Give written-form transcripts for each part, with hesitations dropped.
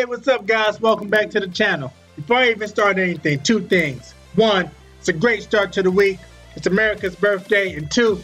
What's up, guys? Welcome back to the channel. Before I even start anything, two things. One, it's a great start to the week. It's America's birthday. And two,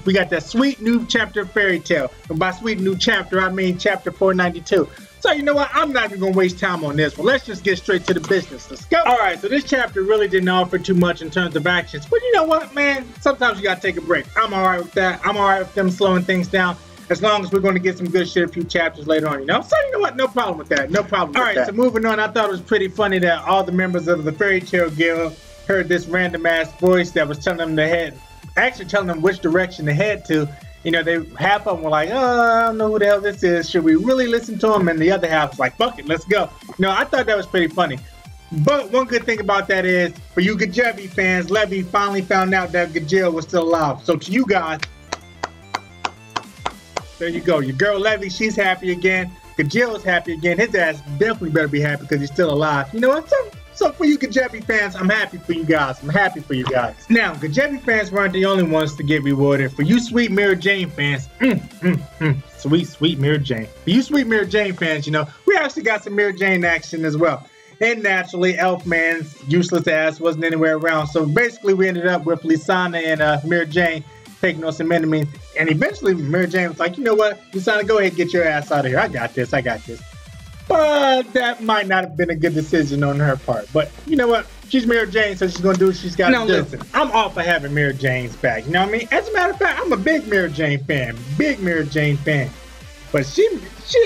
we got that sweet new chapter of Fairy Tale. And by sweet new chapter, I mean chapter 492. So you know what? I'm not even going to waste time on this one. Let's just get straight to the business. Let's go. All right, so this chapter really didn't offer too much in terms of actions. But you know what, man? Sometimes you got to take a break. I'm all right with that. I'm all right with them slowing things down. As long as we're going to get some good shit a few chapters later on, you know? So, you know what? No problem with that. No problem with that. All right, so moving on, I thought it was pretty funny that all the members of the Fairy Tale Guild heard this random-ass voice that was telling them to head, actually telling them which direction to head to. You know, they half of them were like, oh, I don't know who the hell this is. Should we really listen to him? And the other half was like, fuck it, let's go. No, I thought that was pretty funny. But one good thing about that is, for you Gajevi fans, Levy finally found out that Gajil was still alive. So to you guys, there you go. Your girl Levy, she's happy again. Gajil's happy again. His ass definitely better be happy because he's still alive. You know what? So for you Gajevi fans, I'm happy for you guys. I'm happy for you guys. Now, Gajevi fans weren't the only ones to get rewarded. For you sweet MIRAJANE fans, sweet MIRAJANE. For you sweet MIRAJANE fans, you know, we actually got some MIRAJANE action as well. And naturally, Elfman's useless ass wasn't anywhere around. So basically, we ended up with Lisana and MIRAJANE taking on some enemies. And eventually, MIRAJANE was like, you know what, Lisana, go ahead and get your ass out of here. I got this. But that might not have been a good decision on her part. But you know what? She's MIRAJANE, so she's going to do what she's got to do. Listen, I'm all for having MIRAJANE's back. You know what I mean? As a matter of fact, I'm a big MIRAJANE fan. Big MIRAJANE fan. But she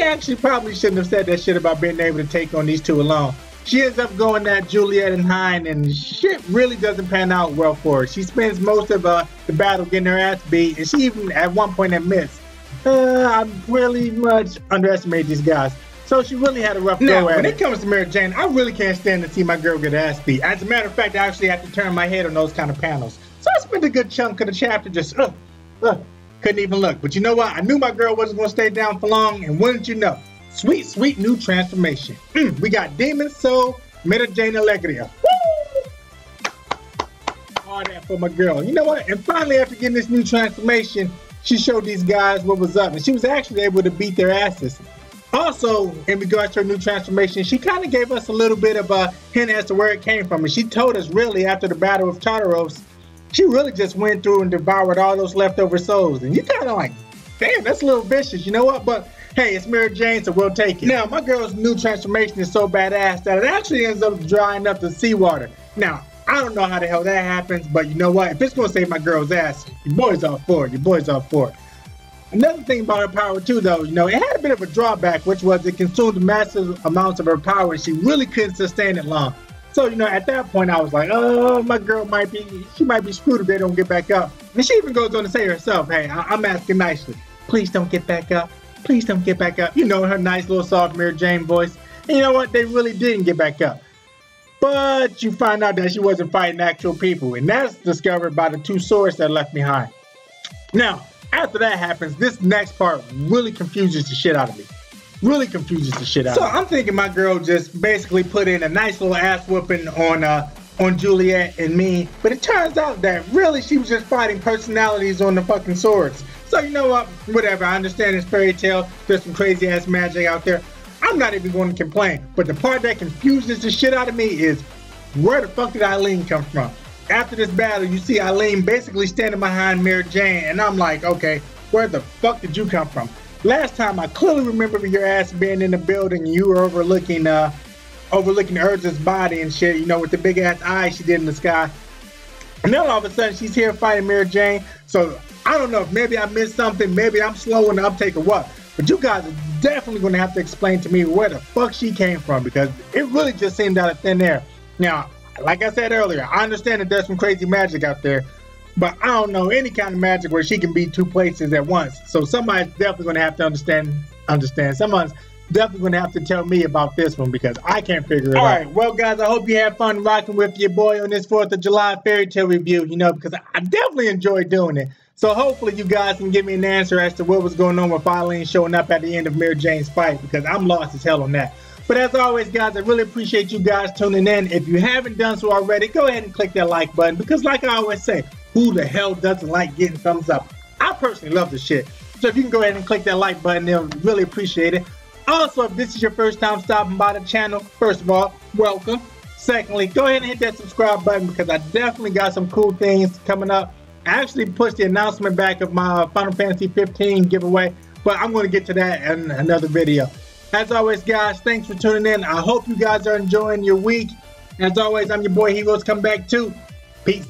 actually probably shouldn't have said that shit about being able to take on these two alone. She ends up going at Juliet and Hein, and shit really doesn't pan out well for her. She spends most of the battle getting her ass beat, and she even at one point admits, I really much underestimate these guys. So she really had a rough go at it. When it comes to MIRAJANE, I really can't stand to see my girl get her ass beat. As a matter of fact, I actually have to turn my head on those kind of panels. So I spent a good chunk of the chapter just, couldn't even look. But you know what? I knew my girl wasn't going to stay down for long, and wouldn't you know? Sweet, sweet new transformation. We got Demon Soul, MIRAJANE Alegria. Woo! All that for my girl. You know what? And finally, after getting this new transformation, she showed these guys what was up, and she was actually able to beat their asses. Also, in regards to her new transformation, she kind of gave us a little bit of a hint as to where it came from. And she told us really after the battle of Tartaros, she really just went through and devoured all those leftover souls. And you kind of like, damn, that's a little vicious, you know what? But hey, it's MIRAJANE, so we'll take it. Now, my girl's new transformation is so badass that it actually ends up drying up the seawater. Now, I don't know how the hell that happens, but you know what? If it's going to save my girl's ass, your boy's all for it. Your boy's all for it. Another thing about her power too, though, you know, it had a bit of a drawback, which was it consumed massive amounts of her power, and she really couldn't sustain it long. So, you know, at that point, I was like, oh, my girl might be screwed if they don't get back up. And she even goes on to say herself, hey, I'm asking nicely, please don't get back up. Please don't get back up. You know, her nice little soft MIRAJANE voice. And you know what? They really didn't get back up. But you find out that she wasn't fighting actual people, and that's discovered by the two swords that left behind. Now, after that happens, this next part really confuses the shit out of me. Really confuses the shit out of me. So I'm thinking my girl just basically put in a nice little ass whooping on Juliet and me, but it turns out that really she was just fighting personalities on the fucking swords. So you know what? Whatever. I understand it's Fairy Tale. There's some crazy ass magic out there. I'm not even going to complain. But the part that confuses the shit out of me is, where the fuck did EILEEN come from? After this battle, you see EILEEN basically standing behind MIRAJANE, and I'm like, okay, where the fuck did you come from? Last time, I clearly remember your ass being in the building, and you were overlooking Urza's body and shit, you know, with the big ass eyes she did in the sky. And then all of a sudden, she's here fighting MIRAJANE. So I don't know if maybe I missed something, maybe I'm slow in the uptake or what. But you guys are definitely going to have to explain to me where the fuck she came from, because it really just seemed out of thin air. Now, like I said earlier, I understand that there's some crazy magic out there, but I don't know any kind of magic where she can be two places at once. So somebody's definitely going to have to understand. Someone's definitely going to have to tell me about this one, because I can't figure it out. All right, well, guys, I hope you had fun rocking with your boy on this 4th of July Fairy Tale review, you know, because I definitely enjoyed doing it. So hopefully you guys can give me an answer as to what was going on with EILEEN showing up at the end of MIRAJANE's fight, because I'm lost as hell on that. But as always, guys, I really appreciate you guys tuning in. If you haven't done so already, go ahead and click that like button, because like I always say, who the hell doesn't like getting thumbs up? I personally love this shit. So if you can go ahead and click that like button, they'll really appreciate it. Also, if this is your first time stopping by the channel, first of all, welcome. Secondly, go ahead and hit that subscribe button because I definitely got some cool things coming up. I actually pushed the announcement back of my Final Fantasy 15 giveaway, but I'm going to get to that in another video. As always, guys, thanks for tuning in. I hope you guys are enjoying your week. As always, I'm your boy Heroes Come Back too. Peace.